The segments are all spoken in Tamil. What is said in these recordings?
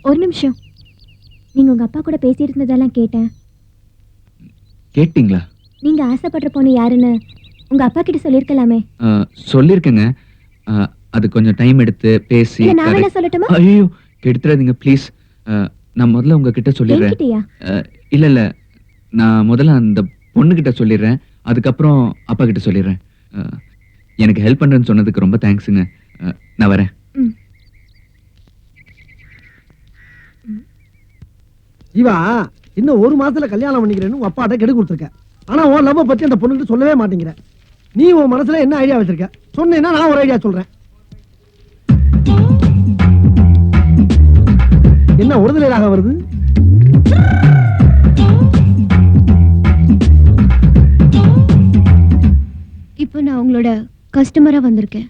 ஒரு நிமிஷம். நீங்க உங்க அப்பா கூட பேசியிருந்ததெல்லாம் கேட்டேன். கேட்டிங்களா? நீங்க ஆசைப்படுற பொண்ணு யாருன்னு உங்க அப்பா கிட்ட சொல்லிருக்கலாமே. சொல்லிருக்கேங்க. அது கொஞ்சம் டைம் எடுத்து பேசி. நான் என்ன சொல்லட்டுமா? ஐயோ, கெடுத்துறாதீங்க ப்ளீஸ். நான் முதல்ல உங்ககிட்ட சொல்லிடுறேன். இல்ல இல்ல, நான் முதல்ல அந்த பொண்ணு கிட்ட சொல்லிடுறேன். அதுக்கப்புறம் அப்பா கிட்ட சொல்லிடுறேன். எனக்கு ஹெல்ப் பண்றேன்னு சொன்னதுக்கு ரொம்ப தேங்க்ஸுங்க. நான் வரேன். ஜீவா, இன்னும் ஒரு மாசத்துல கல்யாணம் பண்ணிக்கிறேன்னு உங்க அப்பாட்ட கெடு கொடுத்துருக்க. ஆனா உன் லவ் பத்தி அந்த பொண்ணுகிட்ட சொல்லவே மாட்டேங்கிற. நீ உன் மனசுல என்ன ஐடியா வச்சிருக்க சொன்னேன்னா நான் ஒரு ஐடியா சொல்றேன். என்ன ஒருதலையாக வருது? இப்போ நான் உங்களோட கஸ்டமரா வந்திருக்கேன்.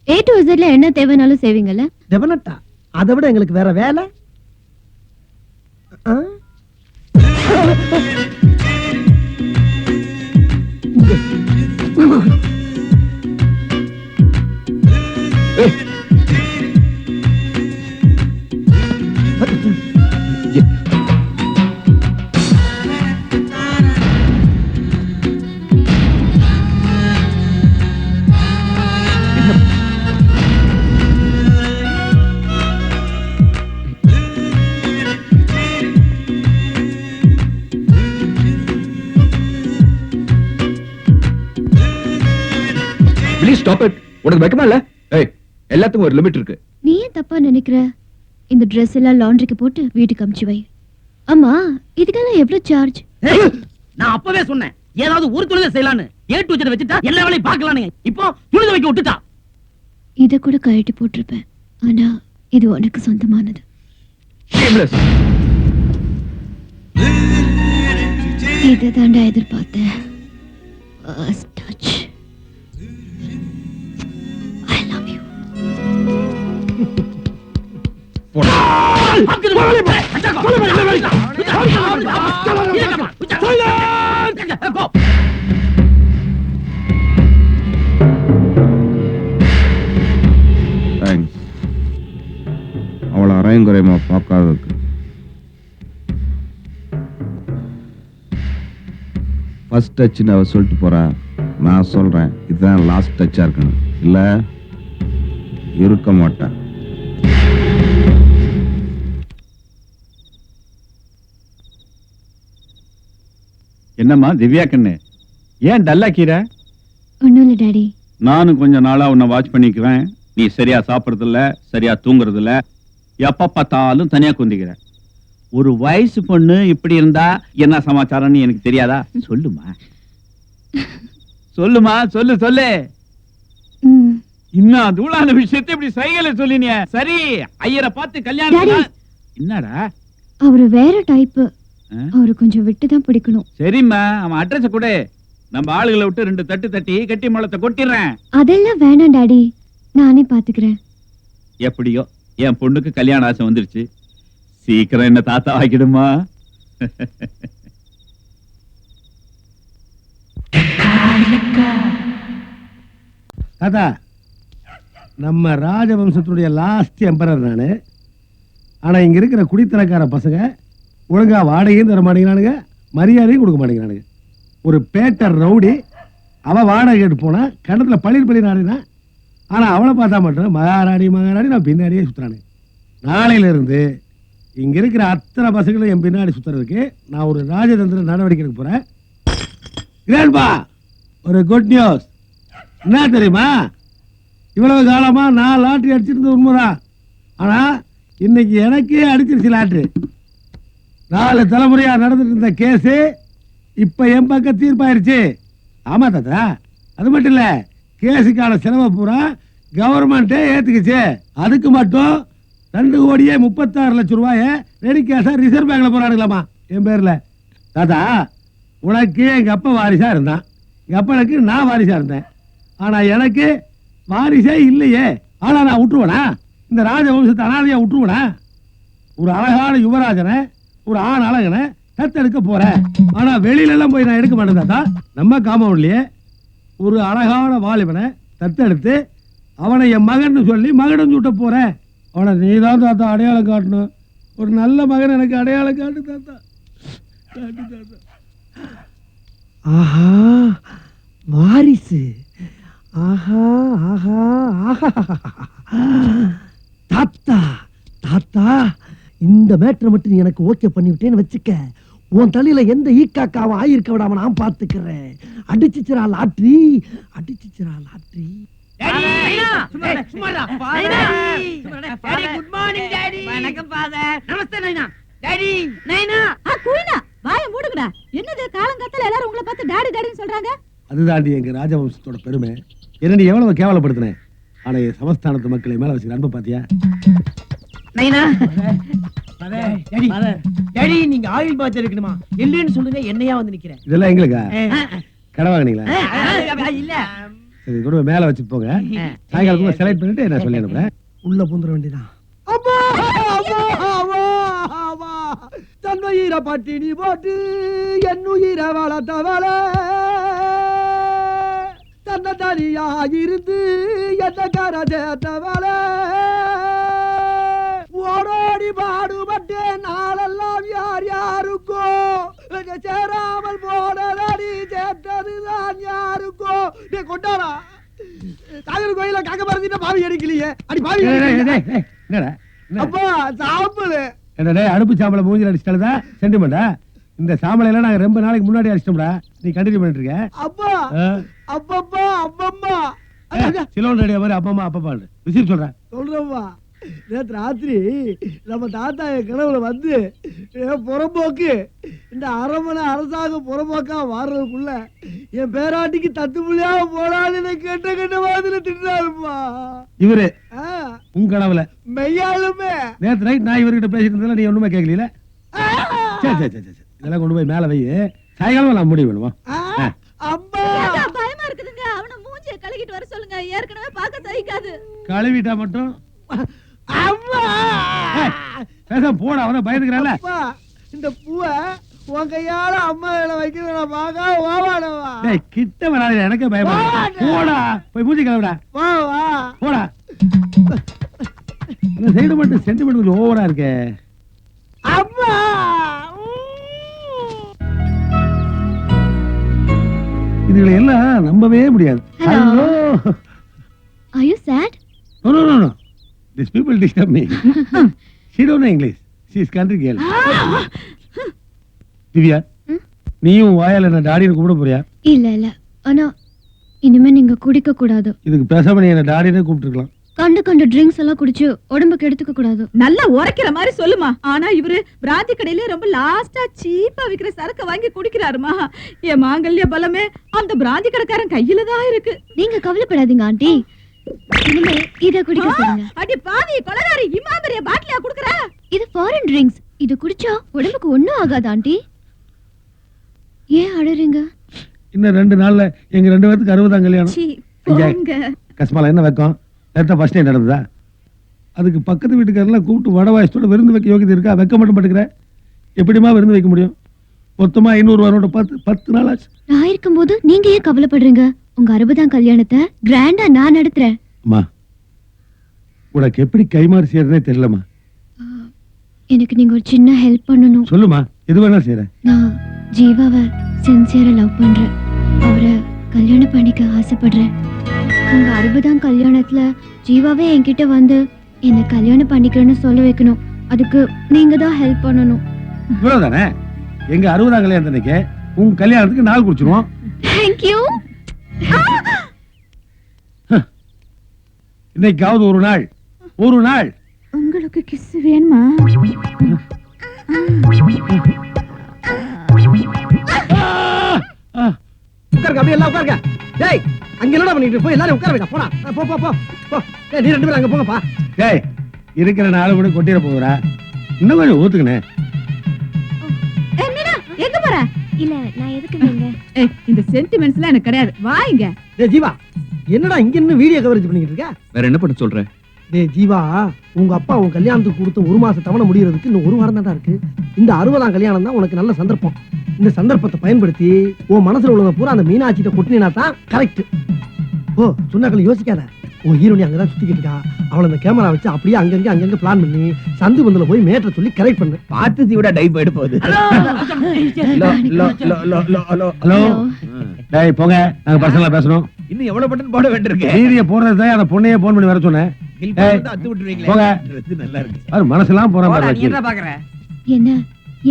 A to Z ல என்ன தேவைனாலும் செய்வீங்கல்ல? டெஃபினட்டா. அதை விட எங்களுக்கு வேற வேலை. Stop it. உனக்கு வெக்கமா இல்ல? ஏய், எல்லாத்துக்கும் ஒரு லிமிட் இருக்கு. நீ ஏன் தப்பா நினைக்கிற? இந்த Dress எல்லாம் லாண்டரிக்கு போட்டு வீட்டுக்கு அனுப்பிச்சு வை. அம்மா, இதுக்கெல்லாம் எவ்வளவு சார்ஜ்? நான் அப்பவே சொன்னேன், ஏதாவது ஒரு தொழிலை செய்யலான்னு. A to Z வச்சிட்டா எல்லா வேலையும் பார்க்கலாம்னு. இப்போ துணி துவைக்க விட்டுட்டா. இத கூட கழட்டி போட்டுருப்பேன். ஆனா இது உனக்கு சொந்தமானது. இதை தாண்டா எதிர்பார்த்தேன். First touch. அவளை அரையும் குறையமா பார்க்காததுக்கு. ஃபர்ஸ்ட் டச்சுன்னு அவ சொல்லிட்டு போறா. நான் சொல்றேன், இதுதான் லாஸ்ட் டச்சா இருக்கணும். இல்ல இருக்க மாட்டேன். என்னம்மா திவ்யா கண்ணு, ஏன் டல்லா கீரை? ஒண்ணும் இல்ல டாடி. நானும் கொஞ்ச நாளா உன்னை வாட்ச் பண்ணிக்குவேன். நீ சரியா சாப்பிடுறது இல்ல, சரியா தூங்குறது இல்ல, எப்ப பார்த்தாலும் தனியா குந்திக்கிற. ஒரு வயசு பொண்ணு இப்படி இருந்தா என்ன சமாச்சாரம்னு எனக்கு தெரியாதா? சொல்லுமா சொல்லுமா, சொல்லு சொல்லு. இன்னும் தூளான விஷயத்தை இப்படி சைகையில சொல்லினிய. சரி, ஐயரை பார்த்து கல்யாணம். என்னடா அவரு வேற டைப். அவரு கொஞ்சம் விட்டுதான் பிடிக்கணும். சரிம்மா, அவன் அட்ரஸ் கொடு. நம்ம ஆளுகளை விட்டு 2 தட்டு தட்டி கட்டி முளத்தை கொட்டிடுறேன். அதெல்லாம் வேணாம் டாடி, நானே பாத்துக்கிறேன். எப்படியோ என் பொண்ணுக்கு கல்யாண ஆசை வந்துருச்சு. சீக்கிரம் என்ன தாத்தா ஆக்கிடுமா? தாத்தா, நம்ம ராஜவம்சத்துடைய லாஸ்ட் எம்பரர் நானு. ஆனா இங்க இருக்கிற குடித்தனக்கார பசங்க ஒழுங்கா வாடகையும் தர மாட்டேங்கிறானுங்க, மரியாதையும் கொடுக்க மாட்டேங்கிறானுங்க. ஒரு பேட்டர் ரவுடி அவ வாடகை கேட்டு போனா கடத்துல பள்ளி நாடினா. ஆனா அவளை பார்த்தா மட்டும் மகாராணி நான் பின்னாடியே சுத்துறானு. நாளையில இருந்து இங்க இருக்கிற அத்தனை பசங்களும் என் பின்னாடி சுத்துறதுக்கு நான் ஒரு ராஜதந்திர நடவடிக்கை எடுக்க போறேன். கிரேட்பா, ஒரு குட் நியூஸ். என்ன தெரியுமா? இவ்வளவு காலமா நான் லாட்டரி அடிச்சிருந்தது உண்மைதான். ஆனா இன்னைக்கு எனக்கே அடிச்சிருச்சு லாட்டரி. 4 தலைமுறையா நடந்துட்டு இருந்த கேஸ் இப்ப என் பக்கம் தீர்ப்பாயிருச்சு. ஆமா தாத்தா, அது மட்டும் இல்ல, கேஸுக்கான செலவை பூரா கவர்மெண்டே ஏத்துக்குச்சு. அதுக்கு மட்டும் 2,36,00,000 ரூபாய ரெடி கேஷா ரிசர்வ் பேங்க்ல போறானுங்களாமா என் பேர்ல. தாத்தா, உனக்கு எங்க அப்பா வாரிசா இருந்தான், எங்க அப்பனுக்கு நான் வாரிசா இருந்தேன். ஆனா எனக்கு வாரிசே இல்லையே. ஆனா நான் விட்டுருவேனா? இந்த ராஜவம்சத்தை அனாதையா விட்டுருவேனா? ஒரு அழகான யுவராஜனை, ஒரு ஆண் அழகனை தத்தெடுக்க போறேன். ஆனா வெளியில எல்லாம் போய் நான் எடுக்க மாட்டேன் தாத்தா. நம்ம காம்பவுண்ட்லயே ஒரு அழகான வாலிபனை தத்தெடுத்து அவனை என் மகன் சொல்லி மகனும் சுட்ட போறேன். அவனை நீ தான் தாத்தா அடையாளம் காட்டணும். ஒரு நல்ல மகன் எனக்கு அடையாளம் காட்டு தாத்தா. காட்டு தாத்தா. ஆஹா வாரிசு. ஆஹா ஆஹா ஆஹா. தாத்தா தாத்தா இந்த மேட்டரை மட்டும் நீ எனக்கு ஓகே பண்ணிவிட்டேன்னு வச்சுக்க, உன் தலையில எந்த ஈக்காக்காவும் ஆயிருக்க விடாம நான் பாத்துக்கிறேன். அடிச்சுச்சிரா லாட்ரி, அடிச்சுச்சிரா லாட்ரி. Good morning daddy. வணக்கம் ஃபாதர். நமஸ்தே நைனா. டாடி நைனா குயினா வாய மூடுங்கடா. என்னது காலங்கத்துல எல்லாரும் உங்களை பார்த்து டாடி டாடின்னு சொல்றாங்க? அதுதாண்டி எங்க ராஜவம்சத்தோட பெருமை. என்ன நீ எவ்வளவு கேவலப்படுத்தின, ஆனா என் சமஸ்தானத்து மக்களை மேல வச்சு அன்பு பாத்தியா? நைனா டாடி நீங்க ஆயில் பாத் இருக்கணுமா இல்லன்னு சொல்லுங்க, என்னையா வந்து நிக்கிறேன். இதெல்லாம் எங்களுக்கா கடை வாங்கினீங்களா? இல்ல சரி கூட மேல வச்சு போங்க. சாயங்காலத்துல செலக்ட் பண்ணிட்டு நான் சொல்லி அனுப்புறேன். உள்ள பூந்துட வேண்டியதான். அம்மா அம்மா அம்மா அம்மா தன்னுயிர பட்டினி போட்டு என்னுயிர வளர்த்தவள தன்னை தனியாயிருந்து என்ன கரை சேர்த்தவள ஓடோடி பாடுபட்டே நாளெல்லாம் யார் யாருக்கோ சேராமல் போனதடி சேர்த்ததுதான் யாருக்கோ. நீ கொண்டாடா காதல் கோயில காக்க மறந்துட்டு பாவி அடிக்கலையே. அடி பாவி என்னடா அப்பா சாப்பிடு. என்னடா அடுப்பு சாம்பலை மூஞ்சில அடிச்சிட்டா சென்டிமெண்டா? இந்த சாம்பலை எல்லாம் நாங்க ரொம்ப நாளைக்கு முன்னாடி அடிச்சிட்டோம்டா. நீ கண்டினியூ பண்ணிட்டு இருக்க. அப்பா அப்பப்பா அப்பம்மா சிலோன் ரெடியா மாதிரி அப்பமா அப்பப்பா விஷயம் சொல்றேன். சொல்றப்பா நேற்று ராத்திரி நம்ம தாத்தா என் கனவுல வந்து புறம்போக்கு இந்த அரமனை அரசாங்கம் புறம்போக்கா வாடுறதுக்குள்ள என் பேராட்டிக்கு தத்து புள்ளியா போடாதுன்னு கெட்ட கெட்ட மாதிரி திட்டாருப்பா. இவரு உங்க கனவுல மெய்யாலுமே நேற்று நைட் நான் இவர்கிட்ட பேசிட்டு இருந்தா நீ ஒண்ணுமே கேட்கல. சரி சரி சரி இதெல்லாம் கொண்டு போய் மேல வை. சாயங்காலம் நான் முடிவு பண்ணுவோம். அம்மா பயமா இருக்குதுங்க. அவனை மூஞ்சிய கழுகிட்டு வர சொல்லுங்க. ஏற்கனவே பார்க்க சகிக்காது. கழுவிட்டா மட்டும் அம்மா பேச போட அவன பயந்துக்கிறான்ல. அப்பா இந்த பூவை உன் கையால அம்மா வைக்கிறத நான் பார்க்க ஓவாடவா. டேய் கிட்ட வராத, எனக்கே பயமா இருக்கு. போடா போய் மூஞ்சி கழுவுடா. வா போடா. இந்த சைடு மட்டும் சென்டிமெண்ட் கொஞ்சம் ஓவரா இருக்கே. அம்மா இதுகளை எல்லாம் நம்பவே முடியாது. Hello. Are you sad? No, no, no, no. These people disturb me. She don't know English. She is country girl. Divya, நீயும் வாயால என்ன டாடின்னு கூப்பிட போறியா? இல்ல இல்ல, ஆனா இனிமே நீங்க குடிக்க கூடாது. இதுக்கு பேசாம நீ என்ன டாடின்னு கூப்பிட்டுருக்கலாம். கண்டு ட்ரிங்க்ஸ் எல்லாம் குடிச்சு உடம்புக்கு எடுத்துக்க கூடாது. நல்லா உரைக்கிற மாதிரி சொல்லுமா. ஆனா இவரு பிராந்தி கடையில ரொம்ப லாஸ்டா சீப்பா விக்கிற சரக்கு வாங்கி குடிக்கிறாருமா. என் மாங்கல்ய பலமே அந்த பிராந்தி கடைக்காரன் கையில தான் இருக்கு. நீங்க கவலைப்படாதீங்க ஆண்டி. இனிமே இத குடிக்க சொல்லுங்க. அடி பாவி கொலகாரி, இம்மா பெரிய பாட்டிலியா குடுக்குற? இது ஃபாரின் ட்ரிங்க்ஸ். இது குடிச்சா உடம்புக்கு ஒண்ணும் ஆகாது ஆண்டி. ஏன் அழறீங்க? இன்னும் 2 நாள்ல எங்க 2 பேருக்கு 60ஆம் கல்யாணம். சீ போங்க. கஸ்மால என்ன வைக்கும்? நேத்தா ஃபர்ஸ்ட் நைட் நடந்ததா? அதுக்கு பக்கத்து வீட்டுக்காரெல்லாம் கூப்பிட்டு வட வாயத்தோட விருந்து வைக்க யோகியதை இருக்கா? வைக்க மட்டும் மாட்டேங்கிற. எப்படிமா விருந்து வைக்க முடியும்? மொத்தமா 500 ரூபாயோட 10 நாள் ஆச்சு. நான் இருக்கும்போது நீங்க ஏன் கவலைப்படுறீங்க? உங்க 60ஆம் கல்யாணத்தை கிராண்டா நான் நடத்துறேன். அம்மா உனக்கு எப்படி கைமாறு செய்யறதுனே தெரியலமா. எனக்கு நீங்க ஒரு சின்ன ஹெல்ப் பண்ணணும். சொல்லுமா, எது வேணா செய்யறேன். நான் ஜீவாவை சின்சியரா லவ் பண்றேன். அவரை கல்யாணம் பண்ணிக்க ஆசைப்படுறேன். உங்க 60ஆம் கல்யாணத்துல ஜீவாவே என்கிட்ட வந்து என்ன கல்யாணம் பண்ணிக்கிறேன்னு சொல்ல வைக்கணும். அதுக்கு நீங்க தான் ஹெல்ப் பண்ணணும். இவ்வளவுதானே? எங்க 60ஆம் கல்யாணத்துக்கு உங்க கல்யாணத்துக்கு நாள் குறிச்சிருவோம். தேங்க்யூ. இன்னைக்காவது ஒரு நாள் உங்களுக்கு கிஸ் வேணுமா? உட்காருங்க, அப்படியே எல்லாம் உட்காருங்க. டேய் அங்க என்னடா பண்ணிட்டு போய் எல்லாரும் உட்கார வைடா. போடா போ போ போ போ. டேய் நீ 2 பேரும் அங்க போங்கப்பா. டேய் இருக்கிற நாள் கூட கொட்டிட போகுறா. இன்னும் கொஞ்சம் ஊத்துக்கணே. என்னடா எங்க போற? இல்ல நான் எதுக்கு நீங்க இந்த சென்டிமெண்ட்ஸ்லாம் எனக்கு கிடையாது. வாங்க. டேய் ஜீவா, என்னடா இங்க நின்னு வீடியோ கவரேஜ் பண்ணிட்டு இருக்க? வேற என்ன பண்ண சொல்ற? டேய் ஜீவா, உங்க அப்பா உன் கல்யாணத்துக்கு கொடுத்த 1 மாச தவணை முடியறதுக்கு இன்னும் 1 வாரம் தான் இருக்கு. இந்த 60ஆம் கல்யாணம் தான் உனக்கு நல்ல சந்தர்ப்பம். இந்த சந்தர்ப்பத்தை பயன்படுத்தி உன் மனசுல உள்ளத பூரா அந்த மீனாட்சிட்ட கொட்டினா தான் கரெக்ட். ஓ சொன்னாக்கள் யோசிக்காத. உன் ஹீரோனி அங்கதான் சுத்திக்கிட்டு இருக்கா. அவளை அந்த கேமரா வச்சு அப்படியே அங்கங்க பிளான் பண்ணி சந்து பந்துல போய் மேட்டரை சொல்லி கரெக்ட் பண்ணு. பார்த்து சீவிட டைப் போயிட்டு போகுது. ஹலோ டேய் போங்க, நாங்க பர்சனலா பேசணும். இன்னும் எவ்வளவு பட்டன் போட வேண்டியிருக்கு? வீடியோ போடுறது தான் அந்த பொண்ணையே போன் பண்ணி வர சொன்னேன். ஏய், அத்து விட்டுருவீங்களே. போங்க. Dress நல்லா இருக்கு. பாரு மனசெல்லாம் போற மாதிரி நீ வச்சு. என்ன பாக்குற? என்ன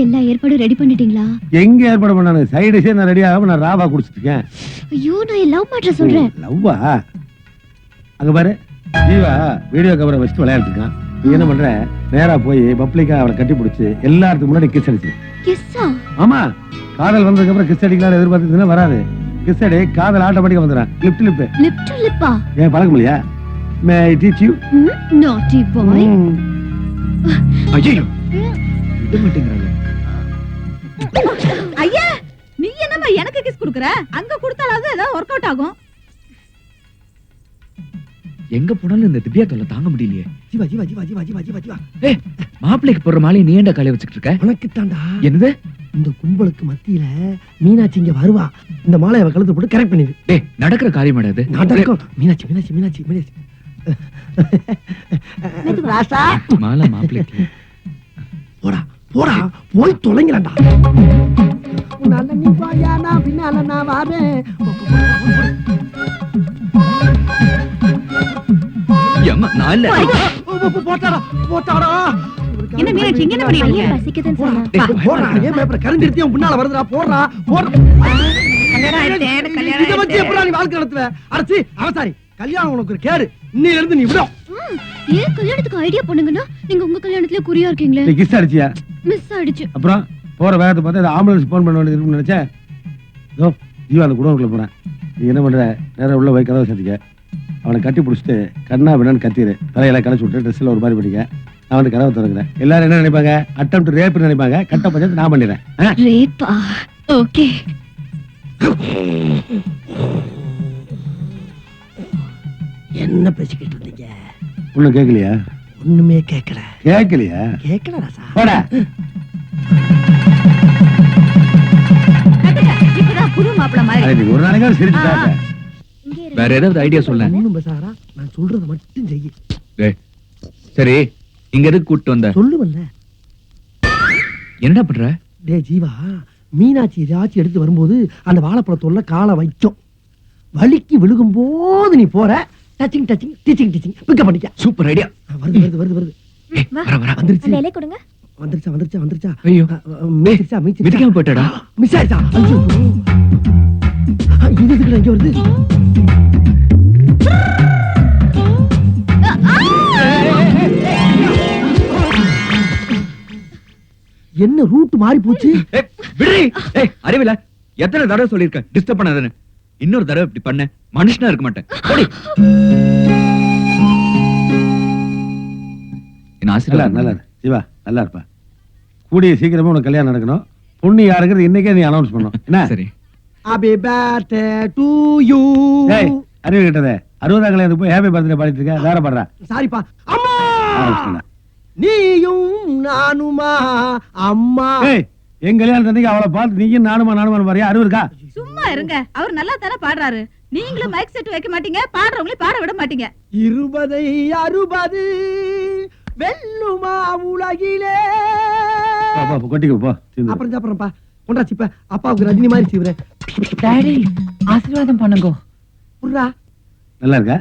எல்லா ஏற்பாடும் ரெடி பண்ணிட்டீங்களா? எங்க ஏற்பாடு பண்ணானு சைடுஸே நான் ரெடி ஆகாம நான் ராவா குடிச்சிட்டு இருக்கேன். ஐயோ நான் லவ் மேட்டர் சொல்றேன். லவ்வா? அங்க பாரு ஜீவா வீடியோ கவரை வச்சுட்டு விளையாடுறான். நீ என்ன பண்ற? நேரா போய் பப்ளிக்கா அவளை கட்டி பிடிச்சி எல்லாத்துக்கும் முன்னாடி கிஸ் அடிச்சு. கிஸ்ஸா? ஆமா, காதல் வந்ததுக்கு அப்புறம் கிஸ் அடிக்கலாம் எதிர்பார்த்ததுன்னா வராது. கிஸ் அடி, காதல் ஆட்டோமேட்டிக்கா வந்துடும். Lip to lip. Lip to லிப்பா? ஏன் பழக்கம் இல்லையா? May I teach you? Naughty boy. ஐயோ விட மாட்டேங்கிறாங்க. ஐயா நீ என்னமா எனக்கு கிஸ் குடுக்குற? அங்க கொடுத்தாலாவது ஏதாவது ஒர்க் அவுட் ஆகும். எங்க போனாலும் இந்த திவ்யா தொல்லை தாங்க முடியலையே. ஜீவா ஜீவா ஜீவா ஜீவா ஜீவா ஜீவா ஜீவா ஏய், மாப்பிள்ளைக்கு போடுற மாலையை நீ ஏன்டா காலைய வச்சுக்கிட்டு இருக்க? உனக்கு தாண்டா. என்னது? இந்த கும்பலுக்கு மத்தியில மீனாட்சி இங்க வருவா. இந்த மாலை அவ கழுத்துல போட்டு கரெக்ட் பண்ணிடு. டேய், நடக்கிற காரியம் அது. நடக்கும். மீனாட்சி மீனாட்சி மீனாட்சி மீனாட்சி. ராசா மாலை மாப்பிள்ளைக்கு. போடா போடா போய் தொலைங்கடா. முன்னால நீ போயா, நான் பின்னால நான் வரேன். ஏம்மா, நான் இல்ல. போட்டாடா போட்டாடா. என்ன மீனாட்சி இங்க என்ன பண்ணிட்டு இருக்க? பசிக்குதுன்னு சொன்னா. டேய், போடுறா, ஏன் பேப்பரை கரண்டிருத்தி அவன் பின்னால வருதுடா. போடுறா போடுறா. இதை வச்சு எப்படா நீ வாழ்க்கை நடத்துவ? அடச்சி அவசாரி, கல்யாணம் உனக்கு ஒரு கேடு. இன்னையில இருந்து நீ விடும். ஏன் கல்யாணத்துக்கு ஐடியா பண்ணுங்கன்னா நீங்க உங்க கல்யாணத்துல குறியா இருக்கீங்களே. நீ கிஸ் அடிச்சியா? மிஸ் ஆயிடுச்சு. அப்புறம் போற வேகத்தை பார்த்தா ஆம்புலன்ஸ் போன் பண்ண வேண்டியது இருக்குன்னு நினைச்சேன். இதோ ஜீவா அந்த குடோனுக்குள்ள போறேன். நீ என்ன பண்ற? நேரம் உள்ள போய் கதவை சந்திக்க. அவனை கட்டி பிடிச்சிட்டு கண்ணா விடான்னு கத்திடு. தலையெல்லாம் களைச்சு விட்டு ட்ரெஸ்ல ஒரு மாதிரி பண்ணிக்க. நான் வந்து கதவை திறக்கிறேன். எல்லாரும் என்ன நினைப்பாங்க? அட்டம் ரேப் நினைப்பாங்க. கட்ட பஞ்சத்து நான் பண்ணிடுறேன். ரேப்பா? ஓகே. என்ன பேசிக்கிட்டு இருந்தீங்க? ஒண்ணும் கேட்கலையா? ஒண்ணுமே கேட்கல. கேட்கலையா? கேட்கல ராசா. போடா. இப்பதான் புது மாப்பிள்ள மாதிரி. அட, நீ ஒரு நாளைக்காவது சிரிச்சு பாக்க. வேற ஏதாவது ஐடியா சொல்ல. ஒண்ணும் பேசாரா, நான் சொல்றத மட்டும் செய்யு. டேய், சரி, இங்க எதுக்கு கூட்டிட்டு வந்த? சொல்லுவல்ல. என்னடா பண்ற? டே ஜீவா, மீனாட்சி ஏதாச்சும் எடுத்து வரும்போது அந்த வாழைப்பழத்தோல்ல காலை வைக்கும். வலிக்கு விழுகும் போது நீ போற. Touching touching teaching teaching pick up பண்ணிக்க. Super idea. வருது வருது வருது வருது. வர வர. வந்துருச்சு அந்த இலை கொடுங்க. வந்துருச்சா வந்துருச்சா வந்துருச்சா. ஐயோ, மீச்சிருச்சா மீச்சிருச்சா. மிதிக்காம போயிட்டடா. மிஸ் ஆயிடுச்சா. ஐயோ, இது இதுக்குள்ள எங்க வருது? என்ன ரூட் மாறி போச்சு? ஏய், விடுறி. ஏய், அறிவில எத்தனை தடவை சொல்லிருக்கேன் டிஸ்டர்ப் பண்ணாதன்னு. இன்னொரு தடவை இப்படி பண்ண மனுஷனா இருக்க மாட்டேன். போடி. என்ன நல்லா ஆசீர்வாதம். நல்லா இரு. ஜீவா நல்லா இருப்பா. கூடிய சீக்கிரமா உனக்கு கல்யாணம் நடக்கணும். பொண்ணு யாருங்கிறது இன்னைக்கே நீ அனௌன்ஸ் பண்ணணும். என்ன? சரி. Happy birthday to you. ஏய், அறிவு கிட்டதே 60ஆம் கல்யாணத்துக்கு போய் ஹேப்பி பர்த்டே பாடிட்டு இருக்க. வேற பாடுறா. சாரிப்பா. அம்மா ஆரம்பிச்சுடா. நீயும் நானுமா அம்மா. ஏய், என் கல்யாணம் அன்னைக்கு அவளை பார்த்து நீயும் நானுமா பாரியா? அறிவு இருக்கா? சும்மா இருங்க. அவர் நல்லா தானே பாடுறாரு. நீங்களும் மைக் செட் வைக்க மாட்டீங்க, பாடுறவங்களே பாட விட மாட்டீங்க. 20 60 வெல்லுமா உலகிலே. போ, போ, போ, கொட்டிக்கோ போ. தீர்ந்து. அப்புறம் சாப்பிடுறப்பா. கொண்டாச்சு இப்ப அப்பாவுக்கு ரஜினி மாதிரி செய்வேன். டாடி ஆசீர்வாதம் பண்ணுங்க. புர்ரா நல்லா இருக்கா?